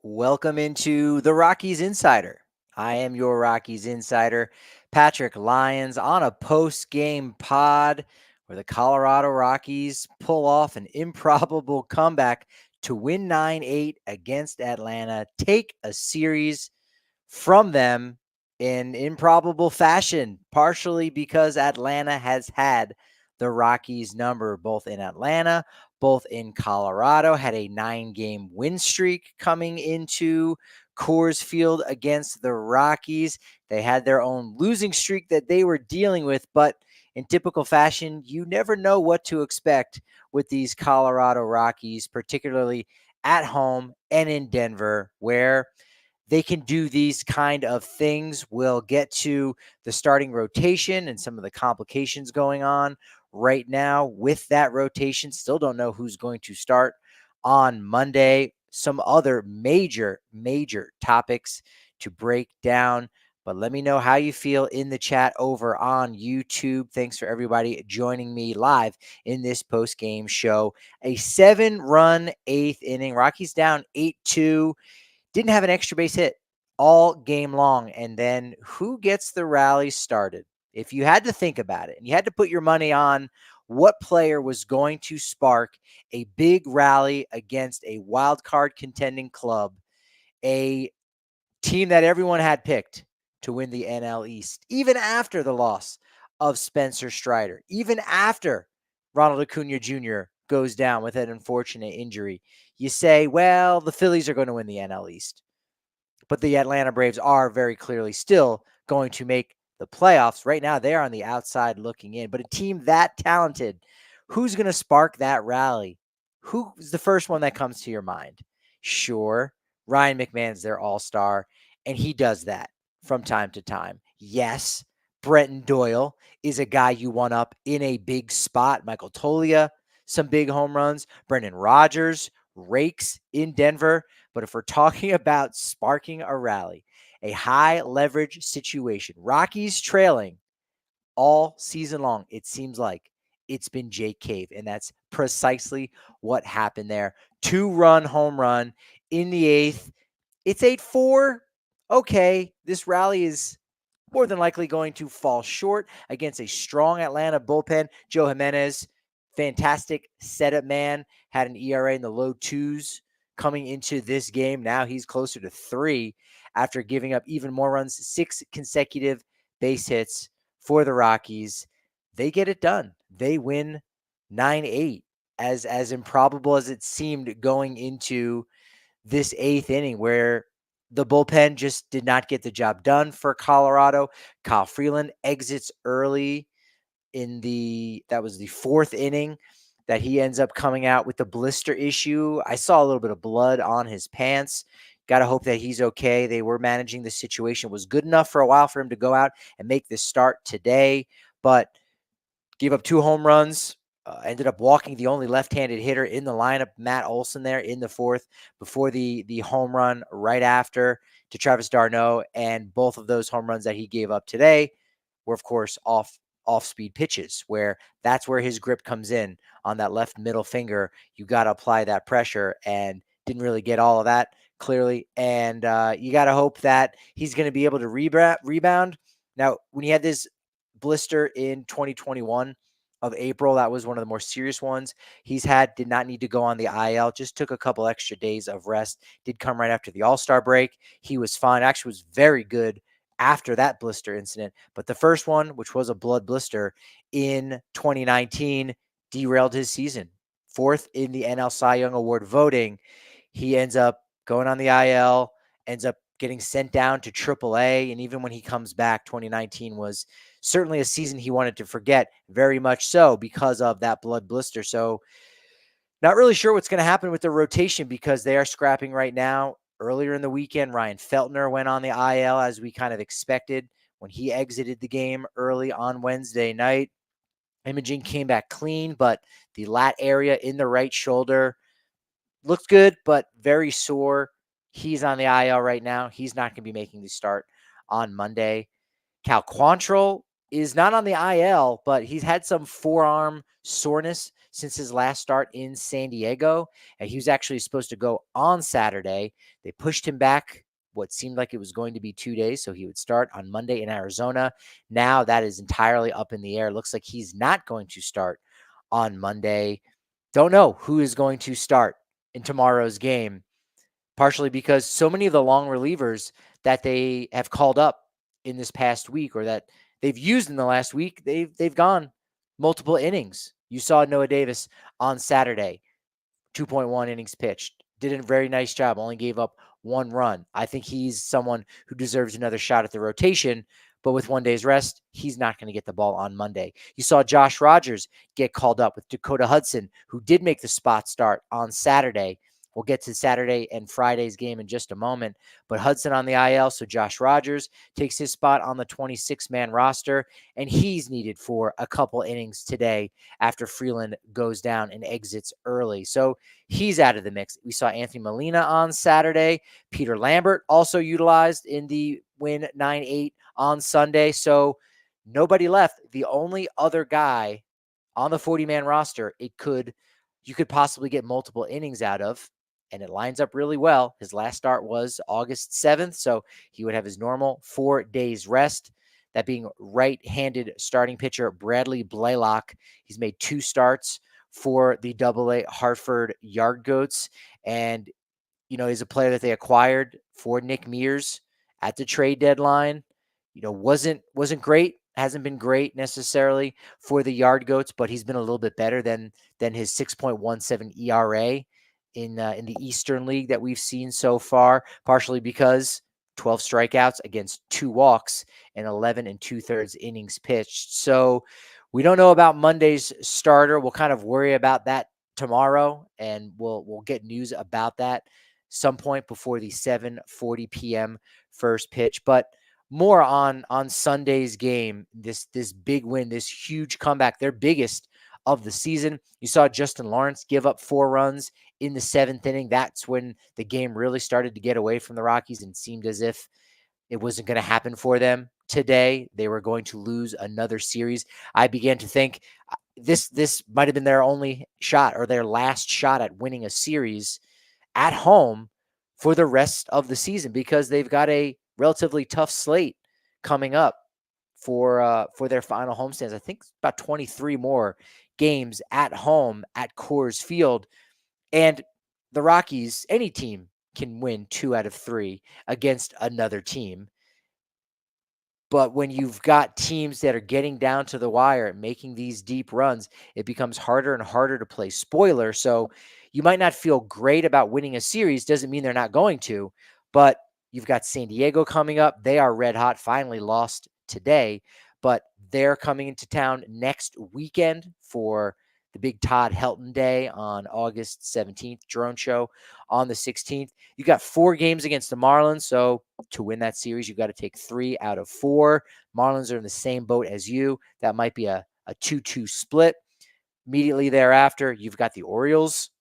Welcome into the Rockies Insider. I am your Rockies Insider, Patrick Lyons, on a post-game pod where the Colorado Rockies pull off an improbable comeback to win 9-8 against Atlanta, take a series from them in improbable fashion, partially because Atlanta has had the Rockies number both in Atlanta, both in Colorado, had a 9-game win streak coming into Coors Field against the Rockies. They had their own losing streak that they were dealing with, but in typical fashion, you never know what to expect with these Colorado Rockies, particularly at home and in Denver, where they can do these kind of things. We'll get to the starting rotation and some of the complications going on right now with that rotation. Still don't know who's going to start on Monday. Some other major topics to break down. But let me know how you feel in the chat over on YouTube. Thanks for everybody joining me live in this post-game show. A 7-run eighth inning. Rockies down 8-2. Didn't have an extra base hit all game long. And then who gets the rally started? If you had to think about it and you had to put your money on what player was going to spark a big rally against a wild card contending club, a team that everyone had picked to win the NL East, even after the loss of Spencer Strider, even after Ronald Acuna Jr. goes down with an unfortunate injury, you say, well, the Phillies are going to win the NL East. But the Atlanta Braves are very clearly still going to make the playoffs. Right now, they're on the outside looking in. But a team that talented, who's going to spark that rally? Who's the first one that comes to your mind? Sure, Ryan McMahon's their all-star, and he does that from time to time. Yes, Brenton Doyle is a guy you want up in a big spot. Michael Tolia, some big home runs. Brendan Rodgers rakes in Denver. But if we're talking about sparking a rally, a high leverage situation, Rockies trailing all season long, it seems like it's been Jake Cave. And that's precisely what happened there. 2-run home run in the eighth. It's 8-4. Okay, this rally is more than likely going to fall short against a strong Atlanta bullpen. Joe Jimenez, fantastic setup man, had an ERA in the low twos coming into this game. Now he's closer to 3 after giving up even more runs, 6 consecutive base hits for the Rockies. They get it done. They win 9-8, as improbable as it seemed going into this 8th inning, where the bullpen just did not get the job done for Colorado. Kyle Freeland exits early that was the 4th inning that he ends up coming out with the blister issue. I saw a little bit of blood on his pants. Got to hope that he's okay. They were managing the situation. It was good enough for a while for him to go out and make this start today, but gave up 2 home runs. Ended up walking the only left-handed hitter in the lineup, Matt Olson, there in the 4th, before the home run right after to Travis d'Arnaud. And both of those home runs that he gave up today were, of course, off-speed pitches, where that's where his grip comes in on that left middle finger. You got to apply that pressure, and didn't really get all of that clearly. And you got to hope that he's going to be able to rebound. Now, when he had this blister in 2021 of April, that was one of the more serious ones he's had. Did not need to go on the IL, just took a couple extra days of rest. Did come right after the All-Star break. He was fine. Actually was very good after that blister incident. But the first one, which was a blood blister in 2019, derailed his season. 4th in the NL Cy Young Award voting. He ends up going on the IL, ends up getting sent down to AAA. And even when he comes back, 2019 was certainly a season he wanted to forget, very much so, because of that blood blister. So not really sure what's going to happen with the rotation, because they are scrapping right now. Earlier in the weekend, Ryan Feltner went on the IL, as we kind of expected when he exited the game early on Wednesday night. Imaging came back clean, but the lat area in the right shoulder looks good, but very sore. He's on the IL right now. He's not going to be making the start on Monday. Cal Quantrill is not on the IL, but he's had some forearm soreness since his last start in San Diego. And he was actually supposed to go on Saturday. They pushed him back what seemed like it was going to be 2 days. So he would start on Monday in Arizona. Now that is entirely up in the air. Looks like he's not going to start on Monday. Don't know who is going to start in tomorrow's game, partially because so many of the long relievers that they have called up in this past week or that they've used in the last week, they've gone multiple innings. You saw Noah Davis on Saturday, 2.1 innings pitched. Did a very nice job, only gave up 1 run. I think he's someone who deserves another shot at the rotation, but with 1 day's rest, he's not going to get the ball on Monday. You saw Josh Rogers get called up with Dakota Hudson, who did make the spot start on Saturday. We'll get to Saturday and Friday's game in just a moment, but Hudson on the IL, so Josh Rogers takes his spot on the 26-man roster, and he's needed for a couple innings today after Freeland goes down and exits early. So he's out of the mix. We saw Anthony Molina on Saturday. Peter Lambert also utilized in the win 9-8 on Sunday. So nobody left. The only other guy on the 40-man roster you could possibly get multiple innings out of, and it lines up really well. His last start was August 7th, so he would have his normal 4 days rest. That being right-handed starting pitcher Bradley Blaylock. He's made 2 starts for the AA Hartford Yard Goats, and he's a player that they acquired for Nick Mears at the trade deadline. Wasn't great, hasn't been great necessarily for the Yard Goats, but he's been a little bit better than his 6.17 ERA in the Eastern League that we've seen so far, partially because 12 strikeouts against 2 walks and 11 2/3 innings pitched. So we don't know about Monday's starter. We'll kind of worry about that tomorrow, and we'll get news about that some point before the 7:40 p.m. first pitch. But more on Sunday's game, this big win, this huge comeback, their biggest of the season. You saw Justin Lawrence give up 4 runs in the 7th inning. That's when the game really started to get away from the Rockies and seemed as if it wasn't going to happen for them today. They were going to lose another series. I began to think this might have been their only shot or their last shot at winning a series at home for the rest of the season, because they've got a relatively tough slate coming up for their final homestands. I think about 23 more games at home at Coors Field. And the Rockies, any team can win 2 out of 3 against another team. But when you've got teams that are getting down to the wire, making these deep runs, it becomes harder and harder to play spoiler. So you might not feel great about winning a series. Doesn't mean they're not going to, but you've got San Diego coming up. They are red hot, finally lost today, but they're coming into town next weekend for the big Todd Helton Day on August 17th, drone show on the 16th. You got 4 games against the Marlins. So to win that series, you've got to take 3 out of 4. Marlins are in the same boat as you. That might be a 2-2 split. Immediately thereafter, you've got the Orioles,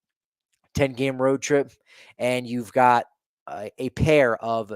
10-game road trip, and you've got a pair of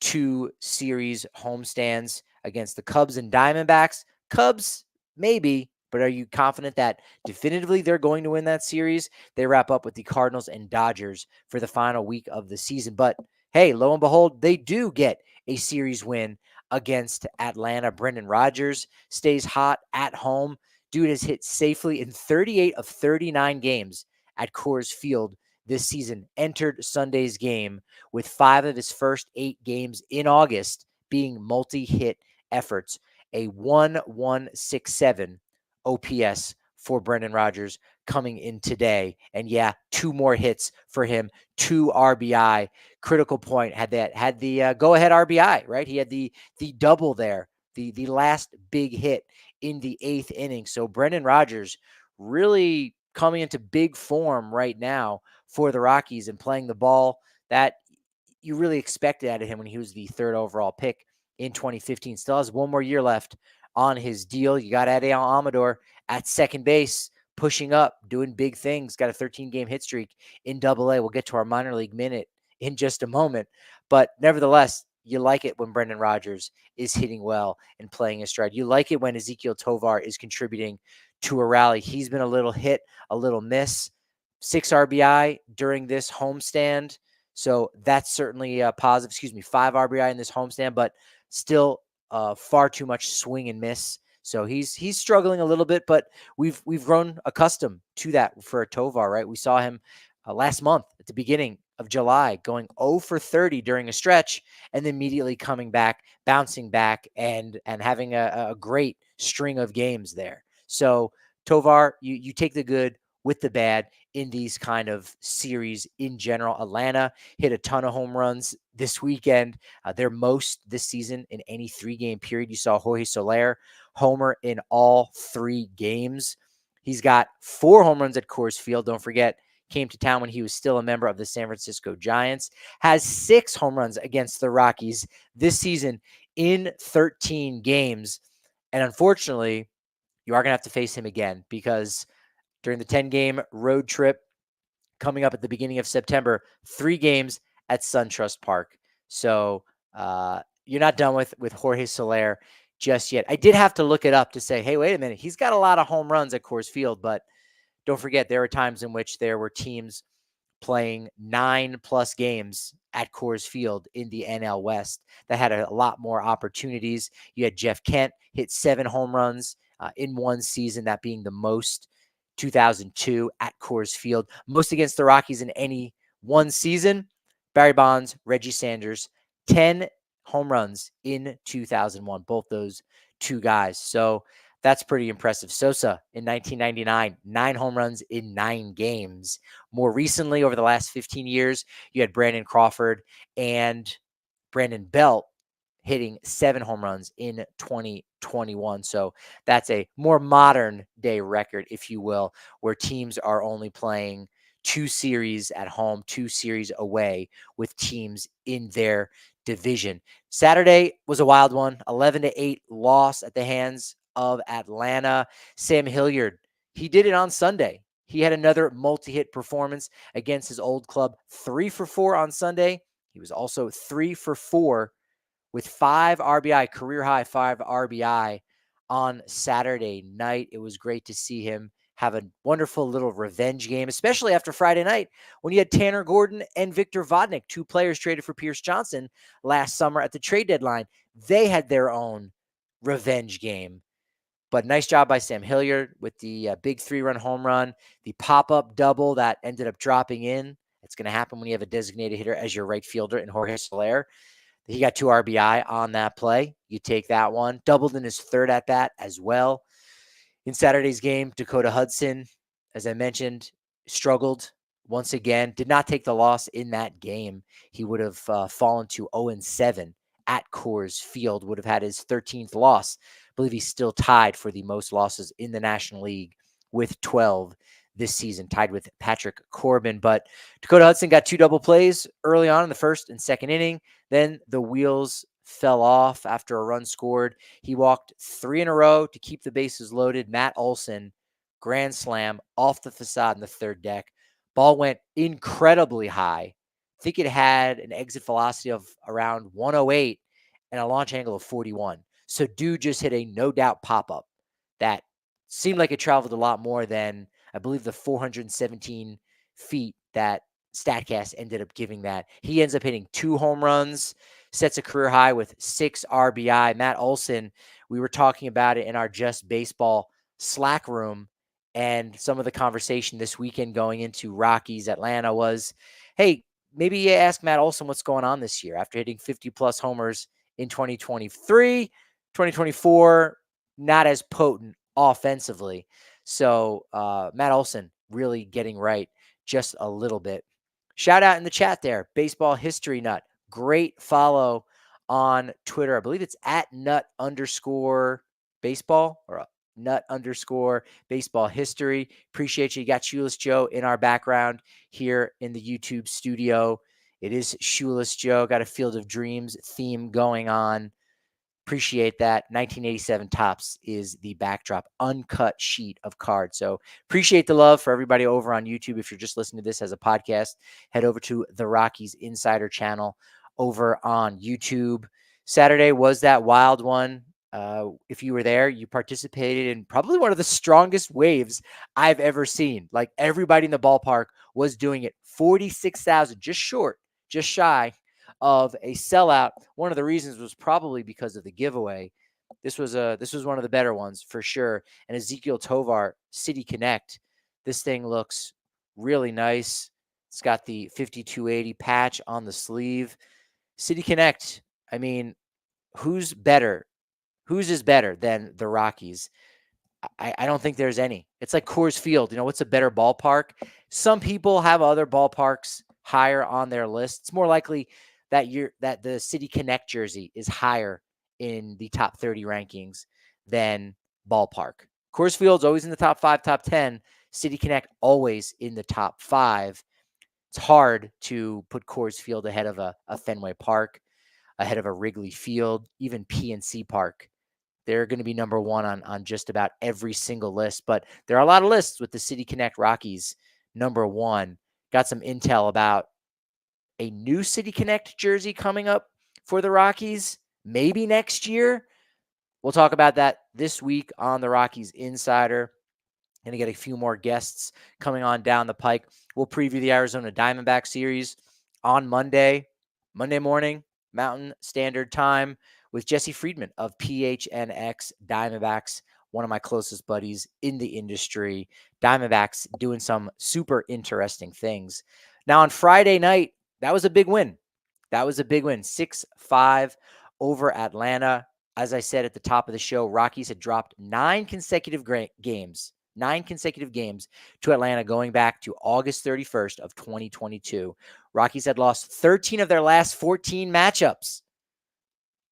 2 series homestands against the Cubs and Diamondbacks. Cubs, maybe, but are you confident that definitively they're going to win that series? They wrap up with the Cardinals and Dodgers for the final week of the season. But hey, lo and behold, they do get a series win against Atlanta. Brendan Rodgers stays hot at home. Dude has hit safely in 38 of 39 games at Coors Field this season. Entered Sunday's game with 5 of his first 8 games in August being multi-hit efforts. A 1.167 OPS for Brendan Rodgers coming in today. And yeah, 2 more hits for him, 2 RBI. Critical point, had the go-ahead RBI, right? He had the double there, the last big hit in the 8th inning. So Brendan Rodgers really coming into big form right now for the Rockies and playing the ball that you really expected out of him when he was the 3rd overall pick in 2015. Still has 1 more year left on his deal. You got Ade Amador at second base, pushing up, doing big things. Got a 13-game hit streak in AA. We'll get to our minor league minute in just a moment. But nevertheless, You like it when Brendan Rodgers is hitting well and playing a stride. You like it when Ezekiel Tovar is contributing to a rally. He's been a little hit, a little miss. 6 RBI during this homestand. So that's certainly a positive. Excuse me, 5 RBI in this homestand, but still far too much swing and miss. So he's struggling a little bit, but we've grown accustomed to that for Tovar, right? We saw him last month at the beginning of July going 0 for 30 during a stretch, and then immediately coming back, bouncing back, and having a great string of games there. So Tovar, you take the good with the bad in these kind of series in general. Atlanta hit a ton of home runs this weekend. Their most this season in any 3-game period. You saw Jorge Soler homer in all 3 games. He's got 4 home runs at Coors Field. Don't forget, came to town when he was still a member of the San Francisco Giants. Has 6 home runs against the Rockies this season in 13 games. And unfortunately, you are going to have to face him again because during the 10-game road trip coming up at the beginning of September, 3 games at SunTrust Park. So you're not done with Jorge Soler just yet. I did have to look it up to say, hey, wait a minute. He's got a lot of home runs at Coors Field, but don't forget there were times in which there were teams playing 9+ games at Coors Field in the NL West that had a lot more opportunities. You had Jeff Kent hit 7 home runs in one season, that being the most, 2002 at Coors Field. Most against the Rockies in any one season. Barry Bonds, Reggie Sanders, 10 home runs in 2001, both those 2 guys. So that's pretty impressive. Sosa in 1999, 9 home runs in 9 games. More recently, over the last 15 years, you had Brandon Crawford and Brandon Belt hitting 7 home runs in 2021. So that's a more modern day record, if you will, where teams are only playing 2 series at home, 2 series away with teams in their division. Saturday was a wild one, 11-8 loss at the hands of Atlanta. Sam Hilliard, he did it on Sunday. He had another multi-hit performance against his old club, 3 for 4 on Sunday. He was also 3 for 4 with 5 RBI, career high 5 RBI on Saturday night. It was great to see him have a wonderful little revenge game, especially after Friday night when you had Tanner Gordon and Victor Vodnik, 2 players traded for Pierce Johnson last summer at the trade deadline. They had their own revenge game. But nice job by Sam Hilliard with the big 3-run home run, the pop-up double that ended up dropping in. It's going to happen when you have a designated hitter as your right fielder in Jorge Soler. He got 2 RBI on that play. You take that one. Doubled in his 3rd at bat as well. In Saturday's game, Dakota Hudson, as I mentioned, struggled once again. Did not take the loss in that game. He would have fallen to 0-7 at Coors Field, would have had his 13th loss. I believe he's still tied for the most losses in the National League with 12 this season, tied with Patrick Corbin. But Dakota Hudson got 2 double plays early on in the 1st and 2nd inning. Then the wheels fell off after a run scored. He walked 3 in a row to keep the bases loaded. Matt Olson, grand slam off the facade in the 3rd deck. Ball went incredibly high. I think it had an exit velocity of around 108 and a launch angle of 41. So dude just hit a no doubt pop-up that seemed like it traveled a lot more than, I believe, the 417 feet that StatCast ended up giving that. He ends up hitting 2 home runs, sets a career high with 6 RBI. Matt Olson, we were talking about it in our Just Baseball Slack room, and some of the conversation this weekend going into Rockies Atlanta was, hey, maybe you ask Matt Olson what's going on this year after hitting 50-plus homers in 2023. 2024, not as potent offensively. So Matt Olson really getting right just a little bit. Shout out in the chat there, Baseball History Nut. Great follow on Twitter. I believe it's at @nut_baseball or @nut_baseball history. Appreciate you. You got Shoeless Joe in our background here in the YouTube studio. It is Shoeless Joe. Got a Field of Dreams theme going on. Appreciate that. 1987 Topps is the backdrop, uncut sheet of cards. So appreciate the love for everybody over on YouTube. If you're just listening to this as a podcast, head over to the Rockies Insider channel over on YouTube. Saturday was that wild one. If you were there, you participated in probably one of the strongest waves I've ever seen. Like everybody in the ballpark was doing it. 46,000, just shy of a sellout. One of the reasons was probably because of the giveaway. This was one of the better ones for sure. And Ezekiel Tovar, City Connect. This thing looks really nice. It's got the 5280 patch on the sleeve. City Connect. I mean, who's better? Whose is better than the Rockies? I don't think there's any. It's like Coors Field. What's a better ballpark? Some people have other ballparks higher on their list. It's more likely that the City Connect jersey is higher in the top 30 rankings than ballpark. Coors Field's always in the top 5, top 10. City Connect always in the top 5. It's hard to put Coors Field ahead of a Fenway Park, ahead of a Wrigley Field, even PNC Park. They're going to be number one on just about every single list. But there are a lot of lists with the City Connect Rockies number one. Got some intel about a new City Connect jersey coming up for the Rockies, maybe next year. We'll talk about that this week on the Rockies Insider. Going to get a few more guests coming on down the pike. We'll preview the Arizona Diamondback series on Monday morning, Mountain Standard Time, with Jesse Friedman of PHNX Diamondbacks, one of my closest buddies in the industry. Diamondbacks doing some super interesting things. Now, on Friday night, that was a big win. 6-5 over Atlanta. As I said at the top of the show, Rockies had dropped 9 consecutive games to Atlanta going back to August 31st of 2022. Rockies had lost 13 of their last 14 matchups,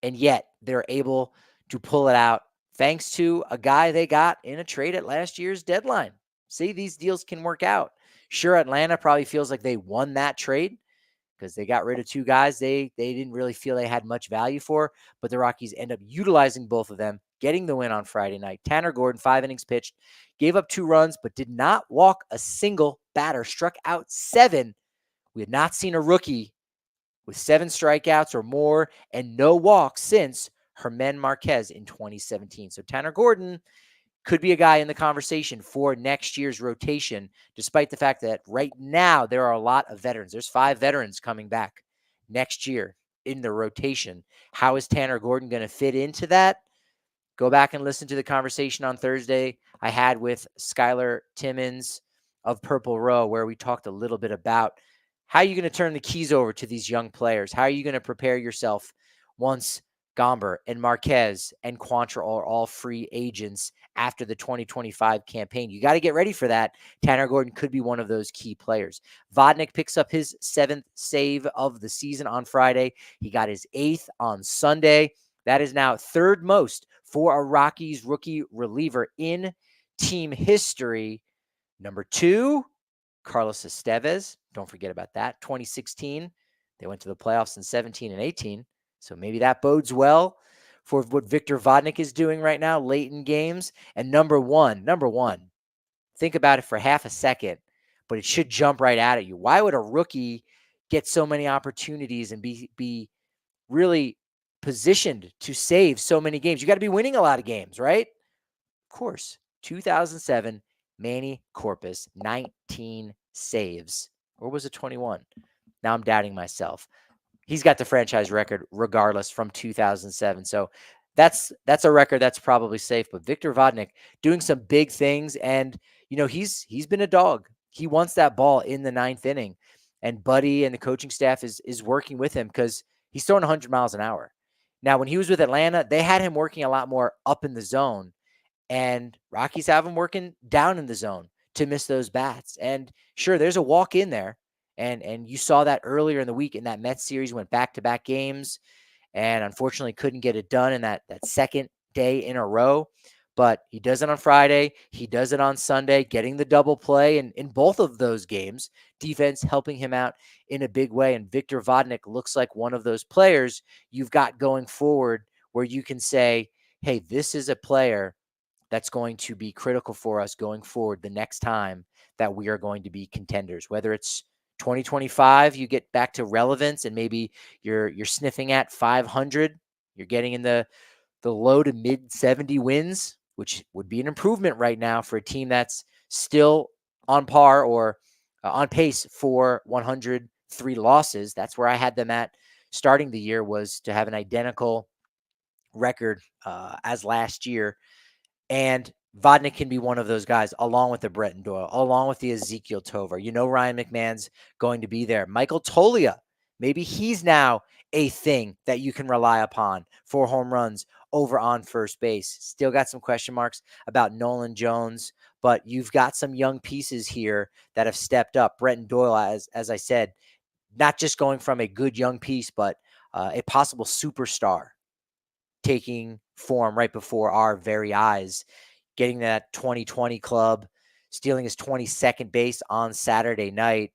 and yet they're able to pull it out thanks to a guy they got in a trade at last year's deadline. See, these deals can work out. Sure, Atlanta probably feels like they won that trade because they got rid of 2 guys they didn't really feel they had much value for, but the Rockies end up utilizing both of them, getting the win on Friday night. Tanner Gordon, 5 innings pitched, gave up 2 runs, but did not walk a single batter, struck out 7. We had not seen a rookie with 7 strikeouts or more and no walks since Germán Marquez in 2017. So Tanner Gordon could be a guy in the conversation for next year's rotation, despite the fact that right now there are a lot of veterans. There's 5 veterans coming back next year in the rotation. How is Tanner Gordon going to fit into that? Go back and listen to the conversation on Thursday I had with Skylar Timmons of Purple Row, where we talked a little bit about how you're going to turn the keys over to these young players. How are you going to prepare yourself once Gomber and Marquez and Quantrill are all free agents after the 2025 campaign? You got to get ready for that. Tanner Gordon could be one of those key players. Vodnik picks up his 7th save of the season on Friday. He got his 8th on Sunday. That is now 3rd most for a Rockies rookie reliever in team history. Number 2, Carlos Estevez. Don't forget about that. 2016, they went to the playoffs in 17 and 18. So maybe that bodes well for what Victor Vodnik is doing right now, late in games. And number one, think about it for half a second, but it should jump right out at you. Why would a rookie get so many opportunities and be really positioned to save so many games? You got to be winning a lot of games, right? Of course. 2007, Manny Corpus, 19 saves. Or was it 21? Now I'm doubting myself. He's got the franchise record regardless from 2007. So that's a record that's probably safe. But Victor Vodnik doing some big things, and he's been a dog. He wants that ball in the 9th inning, and Buddy and the coaching staff is working with him because he's throwing 100 miles an hour. Now, when he was with Atlanta, they had him working a lot more up in the zone, and Rockies have him working down in the zone to miss those bats. And sure, there's a walk in there. And you saw that earlier in the week in that Mets series, went back-to-back games and unfortunately couldn't get it done in that second day in a row. But he does it on Friday. He does it on Sunday, getting the double play. And in both of those games, defense helping him out in a big way. And Victor Vodnik looks like one of those players you've got going forward where you can say, hey, this is a player that's going to be critical for us going forward the next time that we are going to be contenders, whether it's 2025, you get back to relevance and maybe you're sniffing at 500. You're getting in the low to mid 70 wins, which would be an improvement right now for a team that's still on par or on pace for 103 losses. That's where I had them at starting the year, was to have an identical record as last year. And Vodnik can be one of those guys, along with the Bretton Doyle, along with the Ezekiel Tovar. Ryan McMahon's going to be there. Michael Tolia, maybe he's now a thing that you can rely upon for home runs over on first base. Still got some question marks about Nolan Jones, but you've got some young pieces here that have stepped up. Bretton Doyle, as I said, not just going from a good young piece, but a possible superstar taking form right before our very eyes, getting that 2020 club, stealing his 22nd base on Saturday night.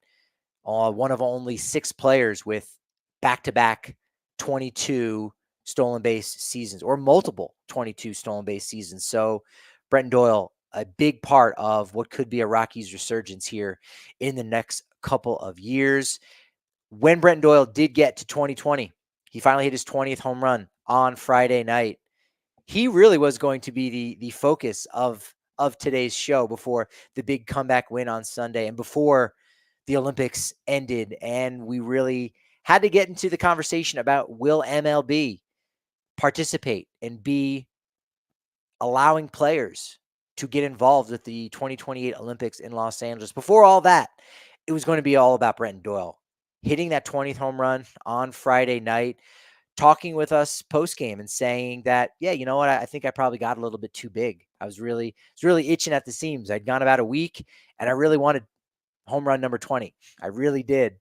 One of only 6 players with back-to-back 22 stolen base seasons, or multiple 22 stolen base seasons. So Bretton Doyle, a big part of what could be a Rockies resurgence here in the next couple of years. When Bretton Doyle did get to 2020, he finally hit his 20th home run on Friday night. He really was going to be the focus of today's show before the big comeback win on Sunday and before the Olympics ended. And we really had to get into the conversation about, will MLB participate and be allowing players to get involved with the 2028 Olympics in Los Angeles. Before all that, it was going to be all about Bretton Doyle hitting that 20th home run on Friday night, talking with us post-game and saying that, yeah, you know what, I think I probably got a little bit too big. I was really itching at the seams. I'd gone about a week, and I really wanted home run number 20. I really did.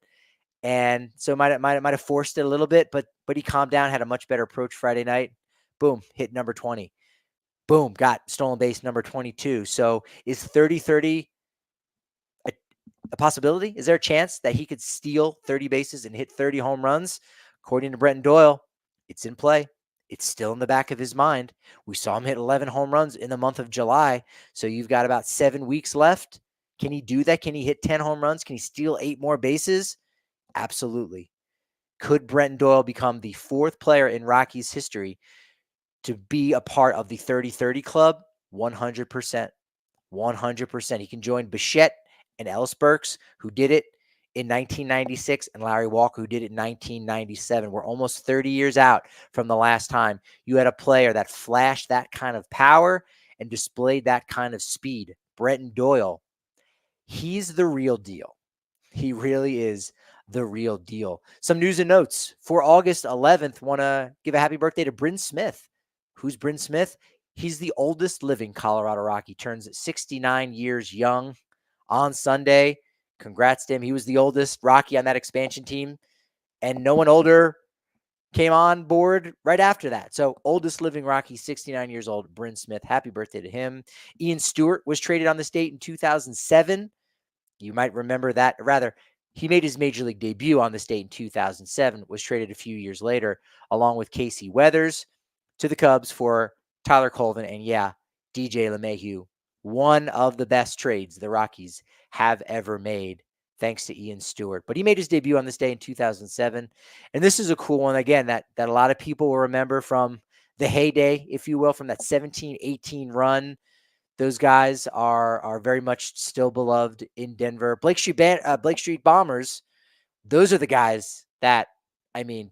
And so might have forced it a little bit, but he calmed down, had a much better approach Friday night. Boom, hit number 20. Boom, got stolen base number 22. So is 30-30 a possibility? Is there a chance that he could steal 30 bases and hit 30 home runs? According to Bretton Doyle, it's in play. It's still in the back of his mind. We saw him hit 11 home runs in the month of July. So you've got about 7 weeks left. Can he do that? Can he hit 10 home runs? Can he steal 8 more bases? Absolutely. Could Bretton Doyle become the 4th player in Rockies history to be a part of the 30-30 club? 100%. 100%. He can join Bichette and Ellis Burks, who did it in 1996, and Larry Walker, who did it in 1997. We're almost 30 years out from the last time you had a player that flashed that kind of power and displayed that kind of speed. Bretton Doyle, he's the real deal. He really is the real deal. Some news and notes for August 11th. Want to give a happy birthday to Bryn Smith. Who's Bryn Smith? He's the oldest living Colorado Rocky. Turns 69 years young on Sunday. Congrats to him. He was the oldest Rocky on that expansion team, and no one older came on board right after that. So oldest living Rocky, 69 years old, Bryn Smith. Happy birthday to him. Ian Stewart was traded on this date in 2007. You might remember that. Rather, he made his major league debut on this date in 2007, was traded a few years later, along with Casey Weathers, to the Cubs for Tyler Colvin. And yeah, DJ LeMahieu, one of the best trades the Rockies have ever made, thanks to Ian Stewart. But he made his debut on this day in 2007. And this is a cool one, again, that a lot of people will remember from the heyday, if you will, from that 17-18 run. Those guys are very much still beloved in Denver. Blake Street Bombers, those are the guys that,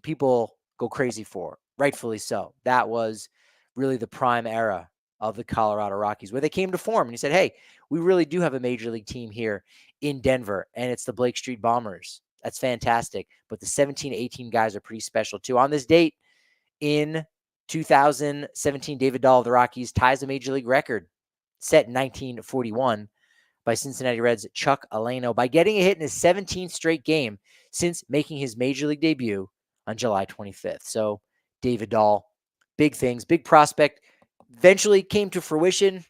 people go crazy for, rightfully so. That was really the prime era of the Colorado Rockies, where they came to form. And he said, hey, we really do have a major league team here in Denver, and it's the Blake Street Bombers. That's fantastic. But the 17-18 guys are pretty special too. On this date in 2017, David Dahl of the Rockies ties a major league record set in 1941 by Cincinnati Reds Chuck Alano by getting a hit in his 17th straight game since making his major league debut on July 25th. So David Dahl, big things, big prospect, eventually came to fruition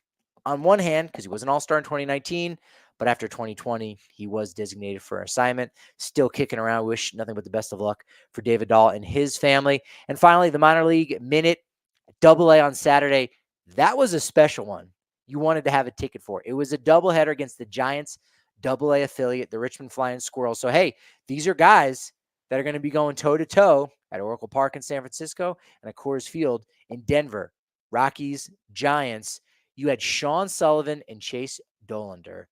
on one hand because he was an all-star in 2019, but after 2020, he was designated for assignment, still kicking around. Wish nothing but the best of luck for David Dahl and his family. And finally, the minor league minute, Double-A on Saturday. That was a special one. You wanted to have a ticket for. It was a doubleheader against the Giants Double-A affiliate, the Richmond Flying Squirrels. So, hey, these are guys that are going to be going toe-to-toe at Oracle Park in San Francisco and at Coors Field in Denver. Rockies, Giants. You had Sean Sullivan and Chase Dollander,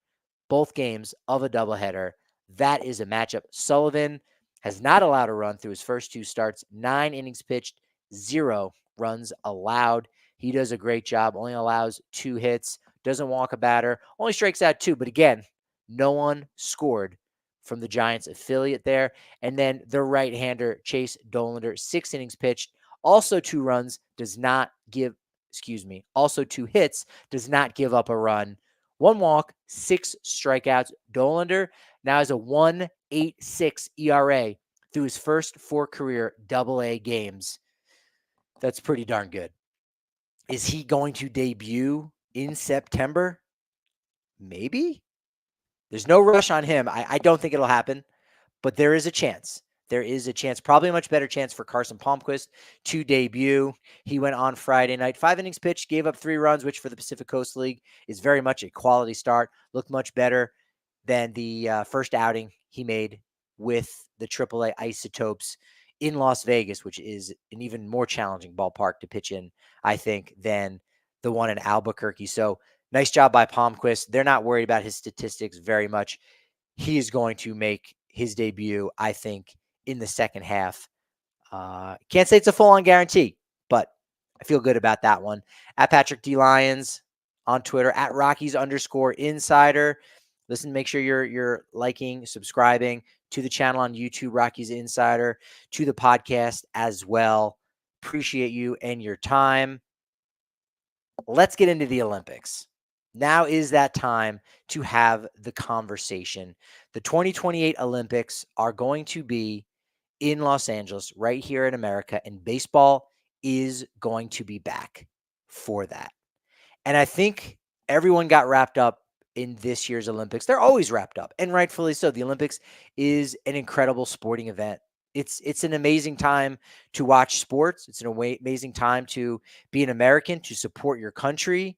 both games of a doubleheader. That is a matchup. Sullivan has not allowed a run through his first 2 starts, 9 innings pitched, 0 runs allowed. He does a great job, only allows 2 hits, doesn't walk a batter, only strikes out 2. But again, no one scored from the Giants affiliate there. And then the right-hander, Chase Dollander, 6 innings pitched, also 2 runs, also 2 hits, does not give up a run. 1 walk, 6 strikeouts. Dollander now has a 1.86 ERA through his first 4 career Double-A games. That's pretty darn good. Is he going to debut in September? Maybe. There's no rush on him. I don't think it'll happen, but there is a chance. There is a chance, probably a much better chance for Carson Palmquist to debut. He went on Friday night, 5 innings pitched, gave up 3 runs, which for the Pacific Coast League is very much a quality start. Looked much better than the first outing he made with the AAA Isotopes in Las Vegas, which is an even more challenging ballpark to pitch in, I think, than the one in Albuquerque. So nice job by Palmquist. They're not worried about his statistics very much. He is going to make his debut, I think, in the second half. Can't say it's a full-on guarantee, but I feel good about that one. At Patrick D. Lyons on Twitter, at Rockies_insider. Listen, make sure you're liking, subscribing to the channel on YouTube, Rockies Insider, to the podcast as well. Appreciate you and your time. Let's get into the Olympics. Now is that time to have the conversation. The 2028 Olympics are going to be in Los Angeles, right here in America, and baseball is going to be back for that. And I think everyone got wrapped up in this year's Olympics. They're always wrapped up, and rightfully so. The Olympics is an incredible sporting event. It's an amazing time to watch sports. It's an amazing time to be an American, to support your country.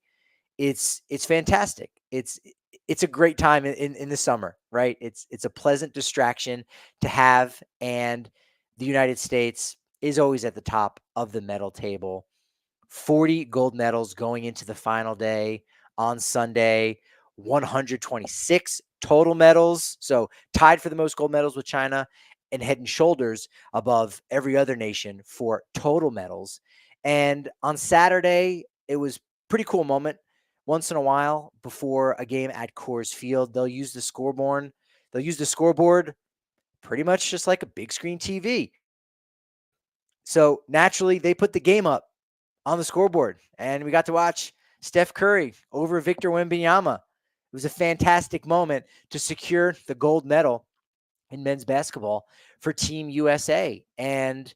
It's fantastic. It's a great time in the summer, right? It's a pleasant distraction to have, and the United States is always at the top of the medal table. 40 gold medals going into the final day on Sunday, 126 total medals. So tied for the most gold medals with China and head and shoulders above every other nation for total medals. And on Saturday, it was a pretty cool moment. Once in a while, before a game at Coors Field, they'll use the scoreboard. They'll use the scoreboard pretty much just like a big screen TV. So naturally, they put the game up on the scoreboard, and we got to watch Steph Curry over Victor Wembanyama. It was a fantastic moment to secure the gold medal in men's basketball for Team USA. And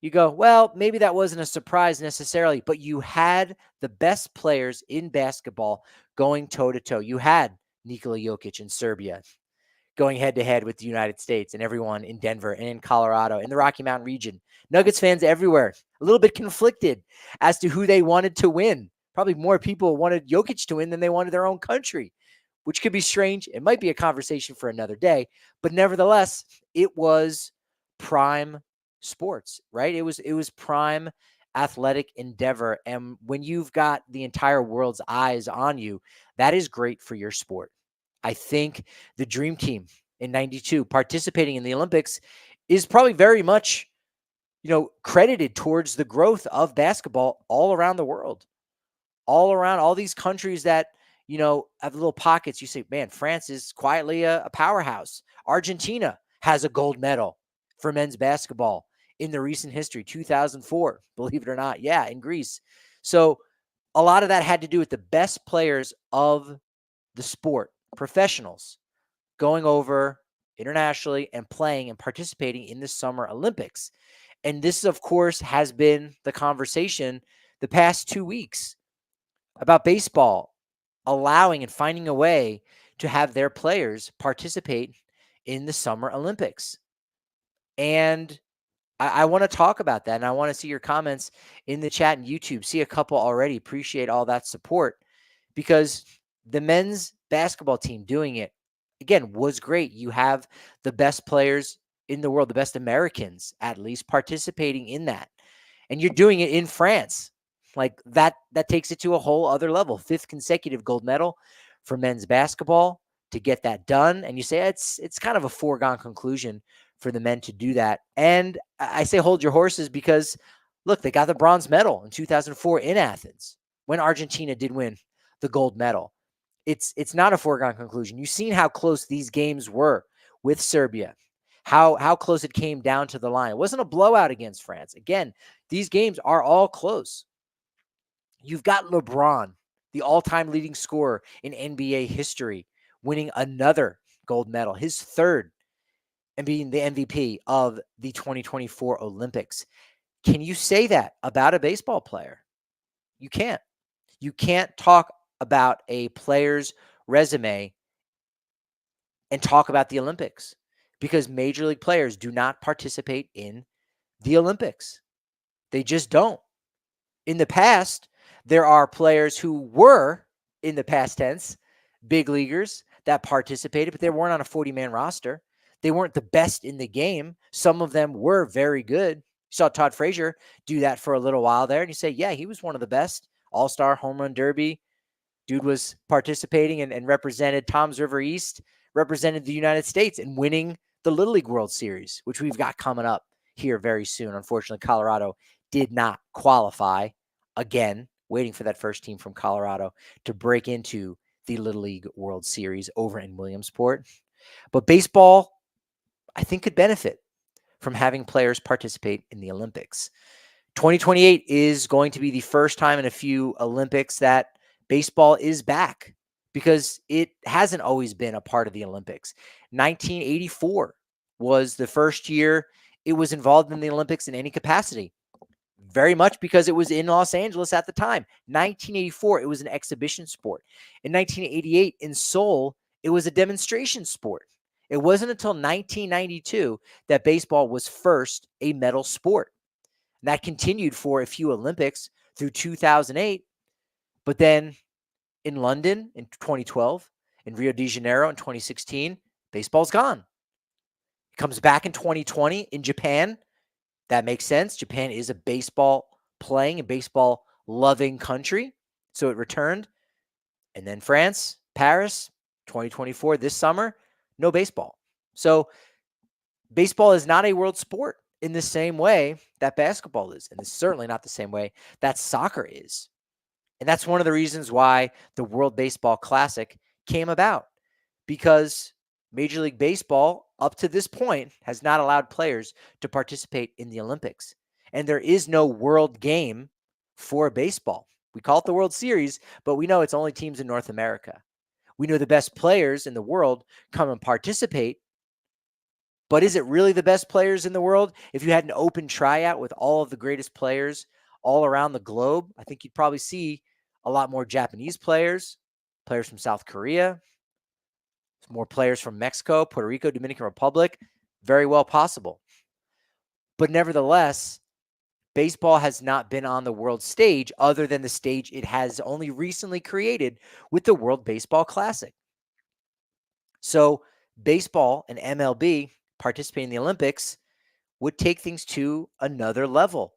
you go, well, maybe that wasn't a surprise necessarily, but you had the best players in basketball going toe-to-toe. You had Nikola Jokic in Serbia going head-to-head with the United States, and everyone in Denver and in Colorado and the Rocky Mountain region. Nuggets fans everywhere, a little bit conflicted as to who they wanted to win. Probably more people wanted Jokic to win than they wanted their own country, which could be strange. It might be a conversation for another day, but nevertheless, it was prime sports, right? It was prime athletic endeavor. And when you've got the entire world's eyes on you, that is great for your sport. I think the dream team in 92 participating in the Olympics is probably very much, credited towards the growth of basketball all around the world, all around all these countries that, have little pockets. You say, man, France is quietly a powerhouse. Argentina has a gold medal for men's basketball in the recent history, 2004, believe it or not. Yeah, in Greece. So a lot of that had to do with the best players of the sport, professionals, going over internationally and playing and participating in the Summer Olympics. And this, of course, has been the conversation the past 2 weeks about baseball allowing and finding a way to have their players participate in the Summer Olympics. And I want to talk about that, and I want to see your comments in the chat and YouTube. See a couple already. Appreciate all that support, because the men's basketball team doing it again, was great. You have the best players in the world, the best Americans at least participating in that. And you're doing it in France. Like that takes it to a whole other level. 5th consecutive gold medal for men's basketball to get that done. And you say it's kind of a foregone conclusion for the men to do that. And I say hold your horses because look, they got the bronze medal in 2004 in Athens when Argentina did win the gold medal. It's not a foregone conclusion. You've seen how close these games were with Serbia, how close it came down to the line. It wasn't a blowout against France. Again, these games are all close. You've got LeBron, the all-time leading scorer in NBA history, winning another gold medal, his 3rd, and being the MVP of the 2024 Olympics. Can you say that about a baseball player? You can't. You can't talk about a player's resume and talk about the Olympics because major league players do not participate in the Olympics. They just don't. In the past, there are players who were, in the past tense, big leaguers that participated, but they weren't on a 40-man roster. They weren't the best in the game. Some of them were very good. You saw Todd Frazier do that for a little while there, and you say, yeah, he was one of the best. All-Star, Home Run Derby. Dude was participating and represented Tom's River East, represented the United States and winning the Little League World Series, which we've got coming up here very soon. Unfortunately, Colorado did not qualify. Again, waiting for that first team from Colorado to break into the Little League World Series over in Williamsport. But baseball, I think, could benefit from having players participate in the Olympics. 2028 is going to be the first time in a few Olympics that baseball is back because it hasn't always been a part of the Olympics. 1984 was the first year it was involved in the Olympics in any capacity, very much because it was in Los Angeles at the time. 1984, it was an exhibition sport. In 1988, in Seoul, it was a demonstration sport. It wasn't until 1992 that baseball was first a medal sport. And that continued for a few Olympics through 2008. But then in London in 2012, in Rio de Janeiro in 2016, baseball's gone. It comes back in 2020 in Japan. That makes sense. Japan is a baseball playing and baseball loving country. So it returned. And then France, Paris, 2024, this summer, no baseball. So baseball is not a world sport in the same way that basketball is. And it's certainly not the same way that soccer is. And that's one of the reasons why the World Baseball Classic came about, because Major League Baseball, up to this point, has not allowed players to participate in the Olympics. And there is no world game for baseball. We call it the World Series, but we know it's only teams in North America. We know the best players in the world come and participate. But is it really the best players in the world? If you had an open tryout with all of the greatest players all around the globe, I think you'd probably see a lot more Japanese players, players from South Korea, more players from Mexico, Puerto Rico, Dominican Republic. Very well possible. But nevertheless, baseball has not been on the world stage other than the stage it has only recently created with the World Baseball Classic. So baseball and MLB participating in the Olympics would take things to another level.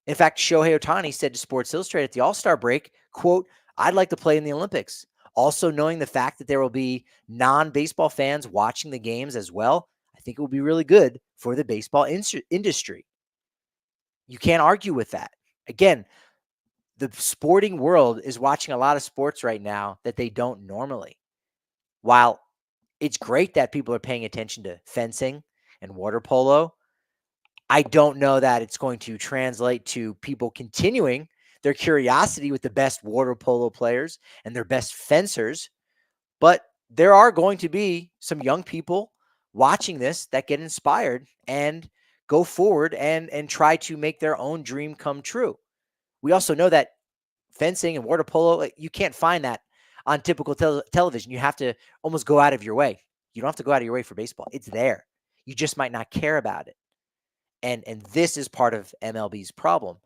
In fact, Shohei Ohtani said to Sports Illustrated at the All-Star break, quote, "I'd like to play in the Olympics." Also knowing the fact that there will be non-baseball fans watching the games as well, I think it will be really good for the baseball industry. You can't argue with that. Again, the sporting world is watching a lot of sports right now that they don't normally. While it's great that people are paying attention to fencing and water polo, I don't know that it's going to translate to people continuing their curiosity with the best water polo players and their best fencers. But there are going to be some young people watching this that get inspired and go forward and try to make their own dream come true. We also know that fencing and water polo, you can't find that on typical television. You have to almost go out of your way. You don't have to go out of your way for baseball. It's there. You just might not care about it. And this is part of MLB's problem,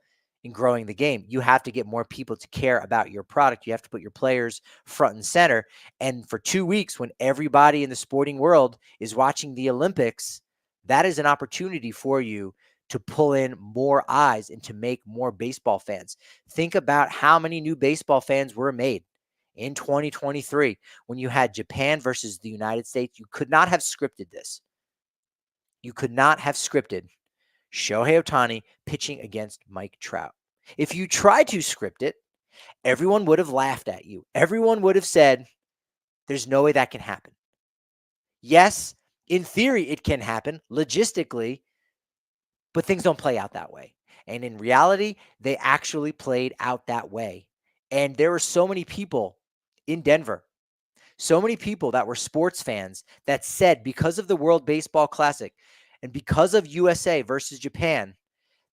in growing the game. You have to get more people to care about your product. You have to put your players front and center. And for 2 weeks, when everybody in the sporting world is watching the Olympics, that is an opportunity for you to pull in more eyes and to make more baseball fans. Think about how many new baseball fans were made in 2023 when you had Japan versus the United States. You could not have scripted this. You could not have scripted Shohei Ohtani pitching against Mike Trout. If you tried to script it, everyone would have laughed at you. Everyone would have said, there's no way that can happen. Yes, in theory, it can happen logistically, but things don't play out that way. And in reality, they actually played out that way. And there were so many people in Denver, so many people that were sports fans that said, because of the World Baseball Classic and because of USA versus Japan,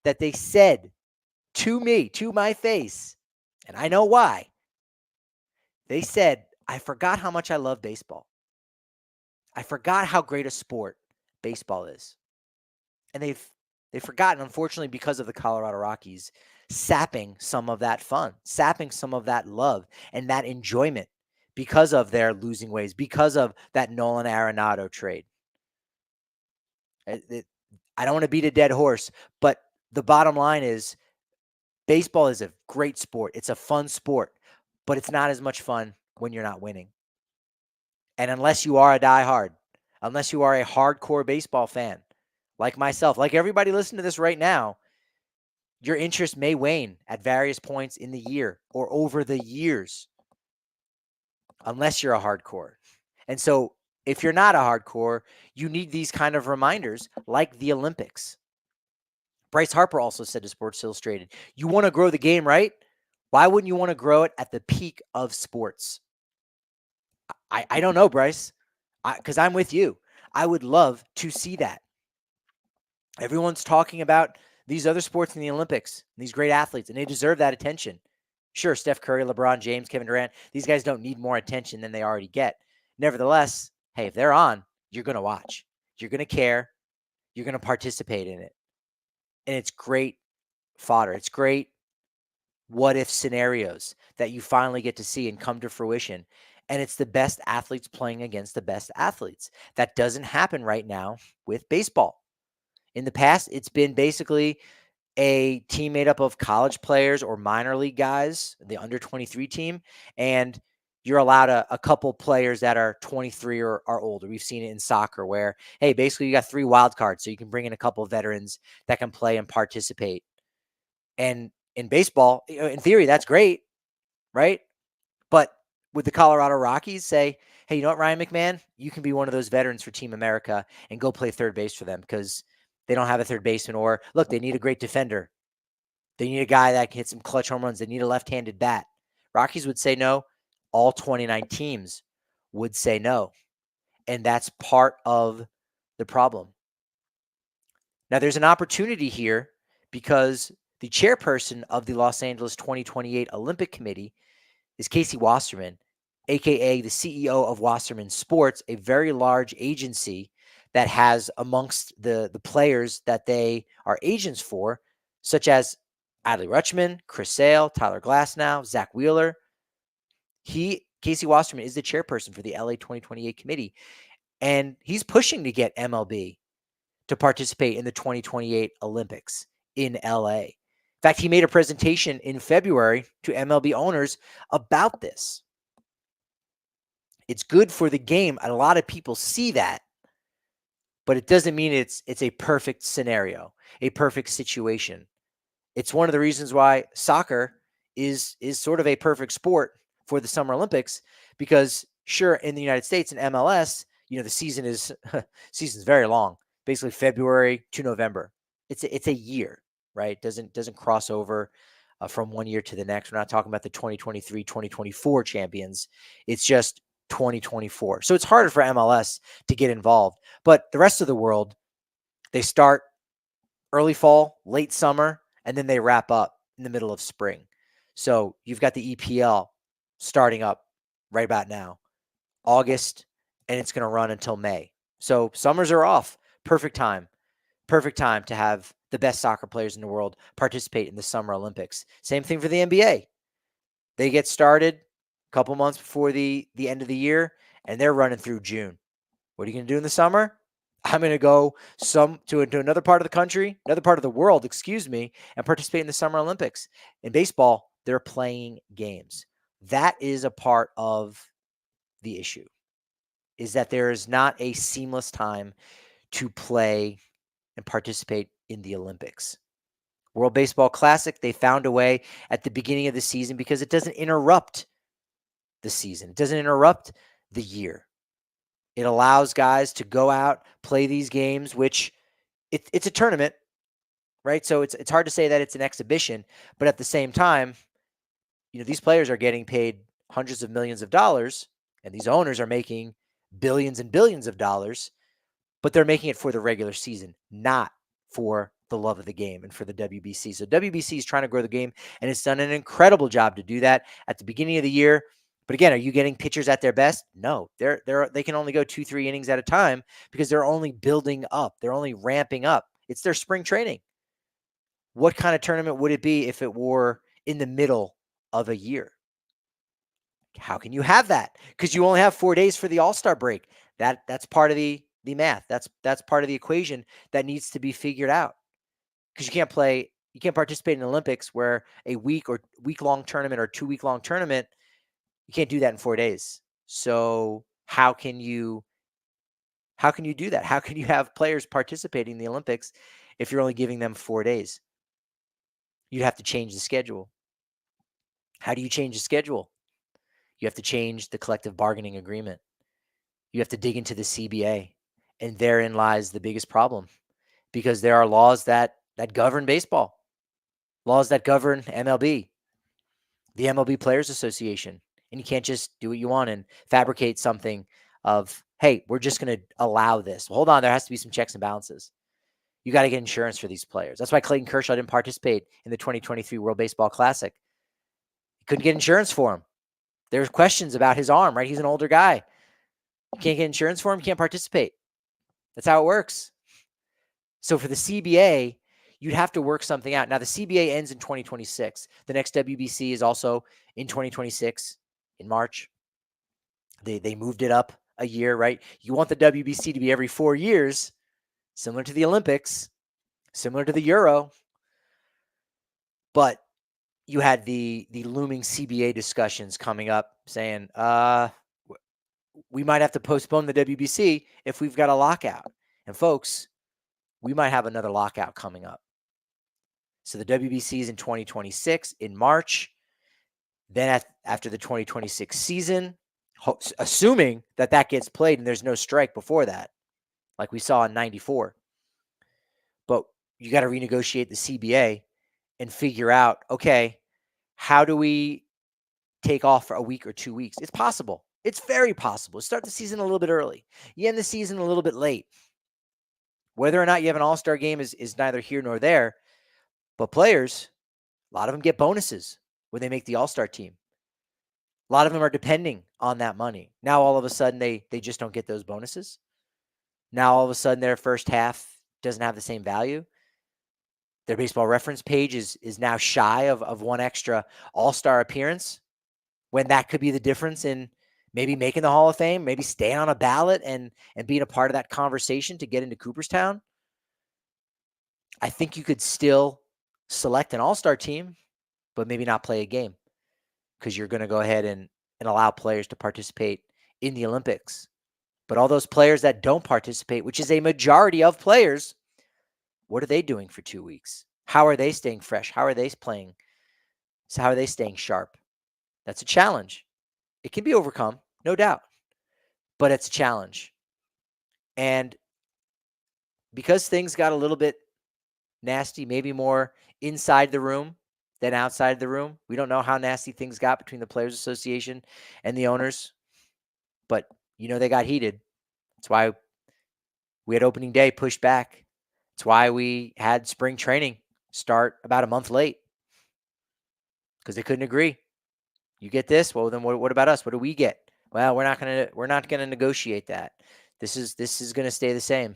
that they said to me, to my face, and I know why, they said, I forgot how much I love baseball. I forgot how great a sport baseball is. And they've forgotten, unfortunately, because of the Colorado Rockies, sapping some of that fun, sapping some of that love and that enjoyment because of their losing ways, because of that Nolan Arenado trade. I don't want to beat a dead horse, but the bottom line is baseball is a great sport. It's a fun sport, but it's not as much fun when you're not winning. And unless you are a diehard, unless you are a hardcore baseball fan, like myself, like everybody listening to this right now, your interest may wane at various points in the year or over the years, unless you're a hardcore. And so if you're not a hardcore, you need these kind of reminders like the Olympics. Bryce Harper also said to Sports Illustrated, you want to grow the game, right? Why wouldn't you want to grow it at the peak of sports? I don't know, Bryce, because I'm with you. I would love to see that. Everyone's talking about these other sports in the Olympics, these great athletes, and they deserve that attention. Sure, Steph Curry, LeBron James, Kevin Durant, these guys don't need more attention than they already get. Nevertheless, hey, if they're on, you're going to watch. You're going to care. You're going to participate in it. And it's great fodder. It's great what if scenarios that you finally get to see and come to fruition. And it's the best athletes playing against the best athletes. That doesn't happen right now with baseball. In the past, it's been basically a team made up of college players or minor league guys, the under 23 team, and you're allowed a couple players that are 23 or are older. We've seen it in soccer where, hey, basically you got 3 wild cards, so you can bring in a couple of veterans that can play and participate. And in baseball, in theory, that's great, right? But would the Colorado Rockies say, hey, you know what, Ryan McMahon, you can be one of those veterans for Team America and go play third base for them because they don't have a third baseman, or look, they need a great defender. They need a guy that can hit some clutch home runs. They need a left-handed bat. Rockies would say no. All 29 teams would say no. And that's part of the problem. Now, there's an opportunity here because the chairperson of the Los Angeles 2028 Olympic Committee is Casey Wasserman, a.k.a. the CEO of Wasserman Sports, a very large agency that has amongst the players that they are agents for, such as Adley Rutschman, Chris Sale, Tyler Glasnow, Zach Wheeler. Casey Wasserman is the chairperson for the LA 2028 committee, and he's pushing to get MLB to participate in the 2028 Olympics in LA. In fact, he made a presentation in February to MLB owners about this. It's good for the game. A lot of people see that, but it doesn't mean it's a perfect scenario, a perfect situation. It's one of the reasons why soccer is sort of a perfect sport for the Summer Olympics, because sure, in the United States and MLS, the season is season's very long, basically February to November. It's a year, right? Doesn't cross over from one year to the next. We're not talking about the 2023, 2024 champions. It's just 2024. So it's harder for MLS to get involved, but the rest of the world, they start early fall, late summer, and then they wrap up in the middle of spring. So you've got the EPL starting up right about now, August, and it's going to run until May. So summers are off. Perfect time to have the best soccer players in the world participate in the Summer Olympics. Same thing for the NBA. They get started a couple months before the end of the year, and they're running through June. What are you going to do in the summer? I'm going to go to another part of the country, another part of the world, excuse me, and participate in the Summer Olympics. In baseball, they're playing games. That is a part of the issue, is that there is not a seamless time to play and participate in the Olympics. World Baseball Classic, they found a way at the beginning of the season because it doesn't interrupt the season. It doesn't interrupt the year. It allows guys to go out, play these games, which it's a tournament, right? So it's hard to say that it's an exhibition, but at the same time, these players are getting paid hundreds of millions of dollars, and these owners are making billions and billions of dollars, but they're making it for the regular season, not for the love of the game and for the WBC. So WBC is trying to grow the game, and it's done an incredible job to do that at the beginning of the year. But again, are you getting pitchers at their best? No, they can only go 2-3 innings at a time because they're only building up. They're only ramping up. It's their spring training. What kind of tournament would it be if it were in the middle of a year? How can you have that? Because you only have 4 days for the All-Star break. That's part of the math. That's part of the equation that needs to be figured out. Because you can't participate in the Olympics where a week-long tournament or 2-week-long tournament, you can't do that in 4 days. So how can you do that? How can you have players participating in the Olympics if you're only giving them 4 days? You'd have to change the schedule. How do you change the schedule? You have to change the collective bargaining agreement. You have to dig into the CBA. And therein lies the biggest problem, because there are laws that govern baseball, laws that govern MLB, the MLB Players Association. And you can't just do what you want and fabricate something of, hey, we're just going to allow this. Well, hold on, there has to be some checks and balances. You got to get insurance for these players. That's why Clayton Kershaw didn't participate in the 2023 World Baseball Classic. He couldn't get insurance for him. There's questions about his arm, right? He's an older guy. You can't get insurance for him, you can't participate. That's how it works. So for the CBA, you'd have to work something out. Now, the CBA ends in 2026. The next WBC is also in 2026, in March. They moved it up a year, right? You want the WBC to be every 4 years, similar to the Olympics, similar to the Euro. But you had the looming CBA discussions coming up saying, we might have to postpone the WBC if we've got a lockout. And folks, we might have another lockout coming up. So the WBC is in 2026 in March. Then after the 2026 season, assuming that gets played and there's no strike before that, like we saw in 94. But you got to renegotiate the CBA and figure out, okay, how do we take off for a week or 2 weeks? It's possible. It's very possible. Start the season a little bit early. You end the season a little bit late. Whether or not you have an all-star game is neither here nor there. But players, a lot of them get bonuses when they make the all-star team. A lot of them are depending on that money. Now, all of a sudden, they just don't get those bonuses. Now, all of a sudden, their first half doesn't have the same value. Their baseball reference page is now shy of one extra all-star appearance, when that could be the difference in maybe making the Hall of Fame, maybe staying on a ballot and being a part of that conversation to get into Cooperstown. I think you could still select an all-star team, but maybe not play a game, because you're going to go ahead and allow players to participate in the Olympics. But all those players that don't participate, which is a majority of players, what are they doing for 2 weeks? How are they staying fresh? How are they playing? So how are they staying sharp? That's a challenge. It can be overcome, no doubt, but it's a challenge. And because things got a little bit nasty, maybe more inside the room than outside the room. We don't know how nasty things got between the Players Association and the owners, but they got heated. That's why we had opening day pushed back. That's why we had spring training start about a month late, because they couldn't agree. You get this? Well, then what about us? What do we get? Well, we're not gonna negotiate that. This is going to stay the same.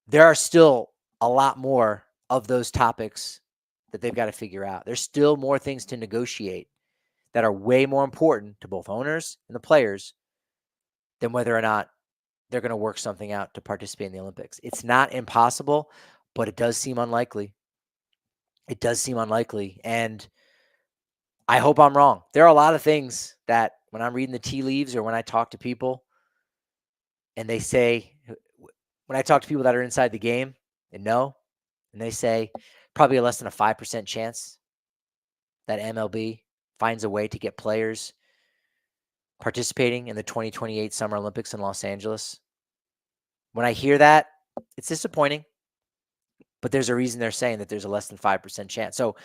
There are still a lot more of those topics that they've got to figure out. There's still more things to negotiate that are way more important to both owners and the players than whether or not they're going to work something out to participate in the Olympics. It's not impossible, but it does seem unlikely. It does seem unlikely. And I hope I'm wrong. There are a lot of things that when I'm reading the tea leaves or when I talk to people and they say, when I talk to people that are inside the game and know, and they say probably less than a 5% chance that MLB finds a way to get players participating in the 2028 Summer Olympics in Los Angeles. When I hear that, it's disappointing, but there's a reason they're saying that there's a less than 5% chance. So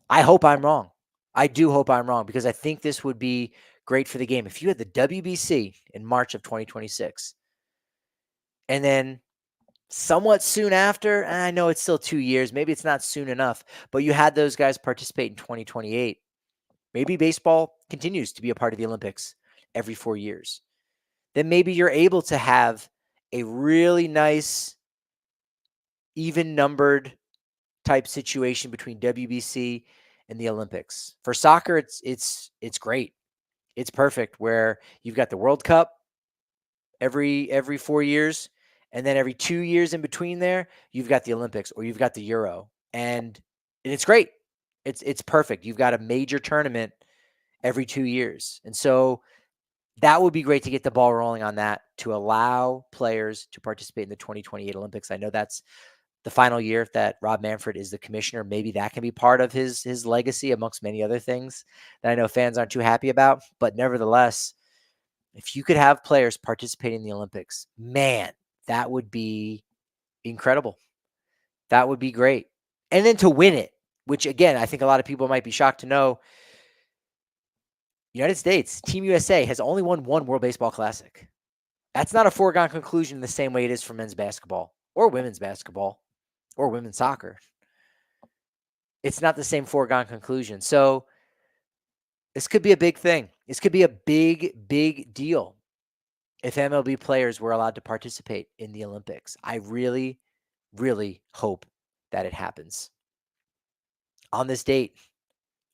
I hope I'm wrong. I do hope I'm wrong because I think this would be great for the game. If you had the WBC in March of 2026 and then somewhat soon after, I know it's still 2 years, maybe it's not soon enough, but you had those guys participate in 2028. Maybe baseball continues to be a part of the Olympics every 4 years. Then maybe you're able to have a really nice, even numbered type situation between WBC and the Olympics. For soccer, it's great. It's perfect where you've got the World Cup every 4 years, and then every 2 years in between there, you've got the Olympics or you've got the Euro. And it's great. It's perfect. You've got a major tournament every 2 years. And so that would be great to get the ball rolling on that, to allow players to participate in the 2028 Olympics. I know that's the final year that Rob Manfred is the commissioner. Maybe that can be part of his legacy amongst many other things that I know fans aren't too happy about. But nevertheless, if you could have players participating in the Olympics, man, that would be incredible. That would be great. And then to win it, which again, I think a lot of people might be shocked to know, United States, Team USA has only won one World Baseball Classic. That's not a foregone conclusion in the same way it is for men's basketball or women's basketball or women's soccer. It's not the same foregone conclusion. So this could be a big thing. This could be a big, big deal if MLB players were allowed to participate in the Olympics. I really, really hope that it happens. On this date,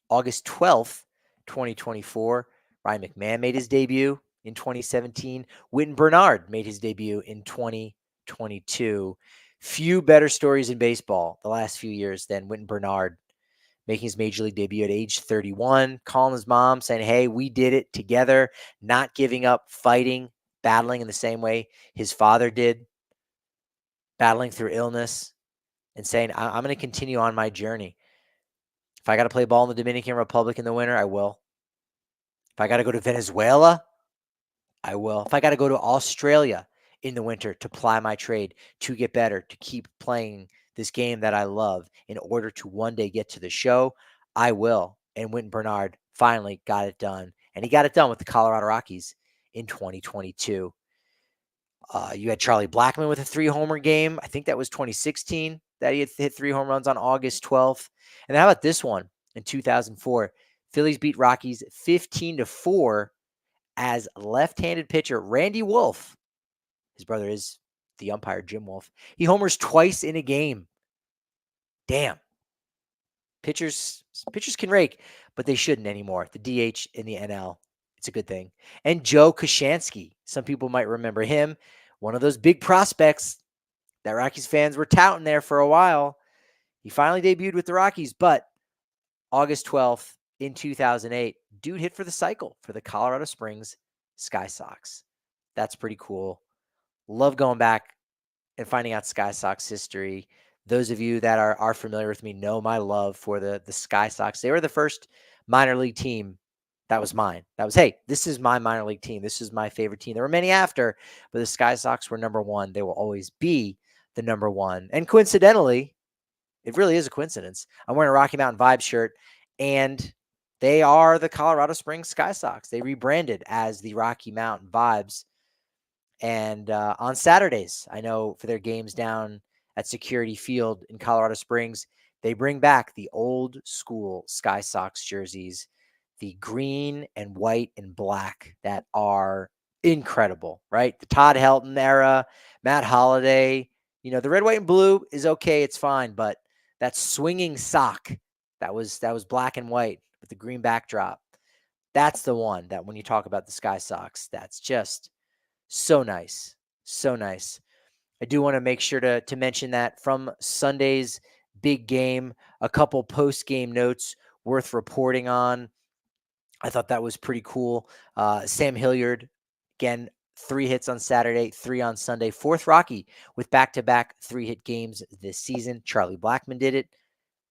August 12th, 2024, Ryan McMahon made his debut in 2017. Whit Bernard made his debut in 2022. Few better stories in baseball the last few years than Whit Bernard making his major league debut at age 31, calling his mom, saying, hey, we did it together, not giving up, fighting, battling in the same way his father did, battling through illness, and saying, I'm going to continue on my journey. If I got to play ball in the Dominican Republic in the winter, I will. If I got to go to Venezuela, I will. If I got to go to Australia in the winter to ply my trade, to get better, to keep playing this game that I love in order to one day get to the show, I will. And Whit Bernard finally got it done. And he got it done with the Colorado Rockies in 2022. You had Charlie Blackmon with a 3-homer game. I think that was 2016 that he had hit 3 home runs on August 12th. And how about this one in 2004? Phillies beat Rockies 15-4 as left-handed pitcher Randy Wolf. His brother is the umpire, Jim Wolf. He homers twice in a game. Damn. Pitchers can rake, but they shouldn't anymore. The DH in the NL, it's a good thing. And Joe Koshansky, some people might remember him, one of those big prospects that Rockies fans were touting there for a while. He finally debuted with the Rockies, but August 12th in 2008, dude hit for the cycle for the Colorado Springs Sky Sox. That's pretty cool. Love going back and finding out Sky Sox history. Those of you that are familiar with me know my love for the Sky Sox. They were the first minor league team that was mine. That was, hey, this is my minor league team. This is my favorite team. There were many after, but the Sky Sox were number one. They will always be the number one. And coincidentally, it really is a coincidence, I'm wearing a Rocky Mountain Vibes shirt, and they are the Colorado Springs Sky Sox. They rebranded as the Rocky Mountain Vibes. And on Saturdays, I know for their games down at Security Field in Colorado Springs, they bring back the old school Sky Sox jerseys, the green and white and black that are incredible, right? The Todd Helton era, Matt Holliday, The red, white, and blue is okay. It's fine. But that swinging sock that was black and white with the green backdrop. That's the one that when you talk about the Sky Sox, that's just so nice. So nice. I do want to make sure to mention that from Sunday's big game, a couple post-game notes worth reporting on. I thought that was pretty cool. Sam Hilliard, again, 3 hits on Saturday, 3 on Sunday. 4th Rocky with back-to-back 3-hit games this season. Charlie Blackmon did it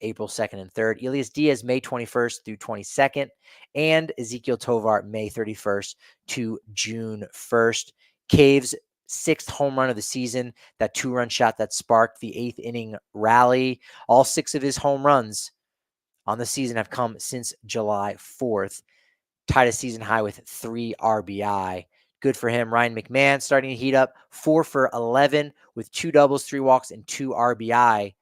April 2nd and 3rd. Elias Diaz, May 21st through 22nd. And Ezekiel Tovar, May 31st to June 1st. Caves, 6th home run of the season, that 2-run shot that sparked the 8th inning rally. All 6 of his home runs on the season have come since July 4th. Tied a season high with 3 RBI. Good for him. Ryan McMahon starting to heat up, 4 for 11 with 2 doubles, 3 walks, and 2 RBI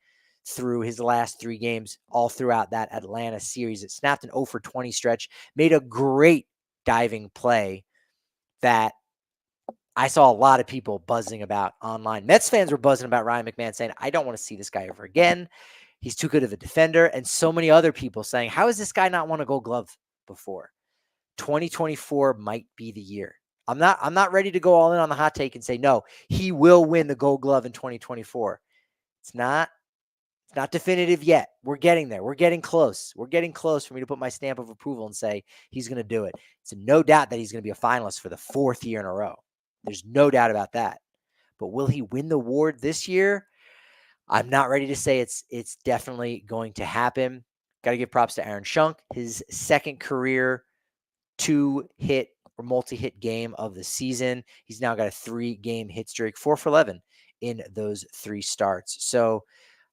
through his last 3 games, all throughout that Atlanta series. It snapped an 0 for 20 stretch, made a great diving play that I saw a lot of people buzzing about online. Mets fans were buzzing about Ryan McMahon, saying, I don't want to see this guy ever again. He's too good of a defender. And so many other people saying, how has this guy not won a Gold Glove before? 2024 might be the year. I'm not ready to go all in on the hot take and say, no, he will win the Gold Glove in 2024. It's not definitive yet. We're getting there. We're getting close. We're getting close for me to put my stamp of approval and say he's going to do it. It's no doubt that he's going to be a finalist for the 4th year in a row. There's no doubt about that. But will he win the award this year? I'm not ready to say it's definitely going to happen. Got to give props to Aaron Schunk, his 2nd career 2-hit or multi-hit game of the season. He's now got a 3-game hit streak, 4 for 11 in those 3 starts. So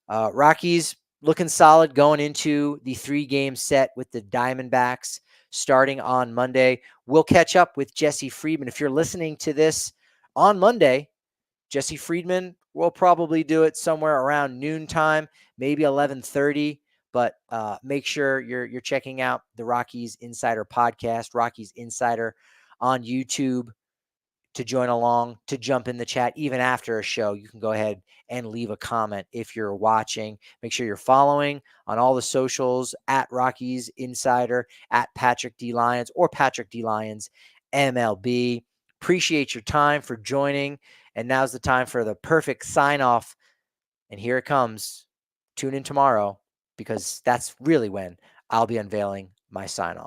Rockies looking solid going into the 3-game set with the Diamondbacks starting on Monday. We'll catch up with Jesse Friedman. If you're listening to this on Monday, Jesse Friedman will probably do it somewhere around noontime, maybe 11:30. But make sure you're checking out the Rockies Insider podcast, Rockies Insider on YouTube to join along, to jump in the chat. Even after a show, you can go ahead and leave a comment if you're watching. Make sure you're following on all the socials at Rockies Insider, at Patrick D. Lyons, or Patrick D. Lyons MLB. Appreciate your time for joining. And now's the time for the perfect sign off. And here it comes. Tune in tomorrow, because that's really when I'll be unveiling my sign off.